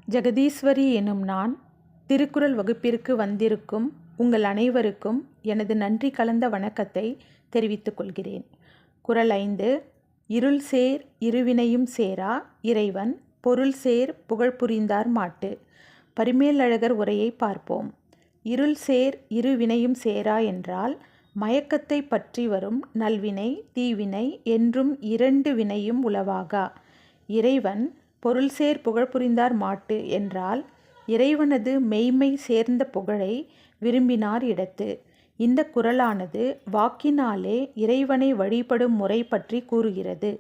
ஜெகதீஸ்வரி எனும் நான் திருக்குறள் வகுப்பிற்கு வந்திருக்கும் உங்கள் அனைவருக்கும் எனது நன்றி கலந்த வணக்கத்தை தெரிவித்துக் கொள்கிறேன். குறள் 5. இருள் சேர் இருவினையும் சேரா இறைவன் பொருள் சேர் புகழ் புரிந்தார் மாட்டு. பரிமேலழகர் உரையை பார்ப்போம். இருள் சேர் இருவினையும் சேரா என்றால் மயக்கத்தை பற்றி வரும் நல்வினை தீவினை என்றும் இரண்டு வினையும் உளவாகா. இறைவன் பொருள் சேர் புகழ் புரிந்தார் மாட்டு என்றால் இறைவனது மெய்மை சேர்ந்த புகழை விரும்பினார் இடத்து. இந்த குறளானது வாக்கினாலே இறைவனை வழிபடும் முறை பற்றி கூறுகிறது.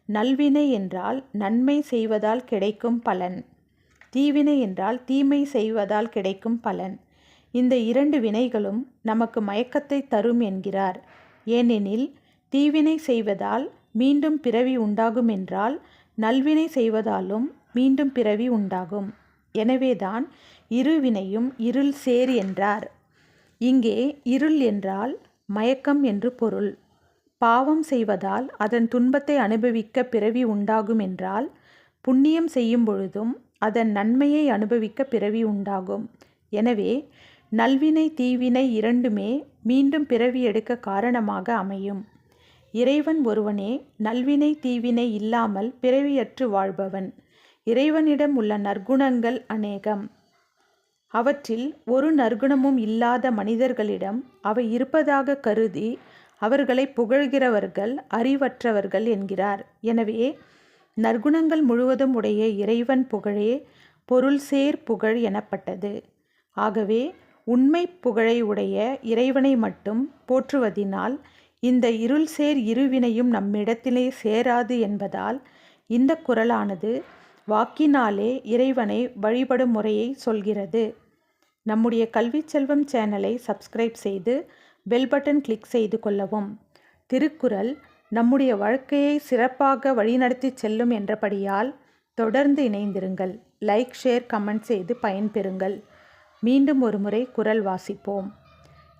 நல்வினை என்றால் நன்மை செய்வதால் கிடைக்கும் பலன், தீவினை என்றால் தீமை செய்வதால் கிடைக்கும் பலன். இந்த இரண்டு வினைகளும் நமக்கு மயக்கத்தை தரும் என்கிறார். ஏனெனில் தீவினை செய்வதால் மீண்டும் பிறவி உண்டாகும் என்றால் நல்வினை செய்வதாலும் மீண்டும் பிறவி உண்டாகும். எனவேதான் இருவினையும் இருள் சேர் என்றார். இங்கே இருள் என்றால் மயக்கம் என்று பொருள். பாவம் செய்வதால் அதன் துன்பத்தை அனுபவிக்க பிறவி உண்டாகும் என்றால் புண்ணியம் செய்யும் பொழுதும் அதன் நன்மையை அனுபவிக்க பிறவி உண்டாகும். எனவே நல்வினை தீவினை இரண்டுமே மீண்டும் பிறவி எடுக்க காரணமாக அமையும். இறைவன் ஒருவனே நல்வினை தீவினை இல்லாமல் பிறவியற்று வாழ்பவன். இறைவனிடம் உள்ள நற்குணங்கள் அநேகம். அவற்றில் ஒரு நற்குணமும் இல்லாத மனிதர்களிடம் அவை இருப்பதாக கருதி அவர்களை புகழ்கிறவர்கள் அறிவற்றவர்கள் என்கிறார். எனவே நற்குணங்கள் முழுவதும் உடைய இறைவன் புகழே பொருள் சேர் புகழ் எனப்பட்டது. ஆகவே உண்மை புகழை உடைய இறைவனை மட்டும் போற்றுவதினால் இந்த இருள் சேர் இருவினையும் நம்மிடத்திலே சேராது என்பதால் இந்த குறளானது வாக்கினாலே இறைவனை வழிபடும் முறையை சொல்கிறது. நம்முடைய கல்வி செல்வம் சேனலை சப்ஸ்கிரைப் செய்து பெல் பட்டன் கிளிக் செய்து கொள்ளவும். திருக்குறள் நம்முடைய வாழ்க்கையை சிறப்பாக வழிநடத்தி செல்லும் என்றபடியால் தொடர்ந்து இணைந்திருங்கள். லைக் ஷேர் கமெண்ட் செய்து பயன்பெறுங்கள். மீண்டும் ஒரு முறை குறள் வாசிப்போம்.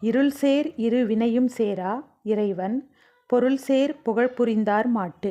இருள் சேர் இரு வினையும் சேரா இறைவன் பொருள் சேர் புகழ் புரிந்தார் மாட்டு.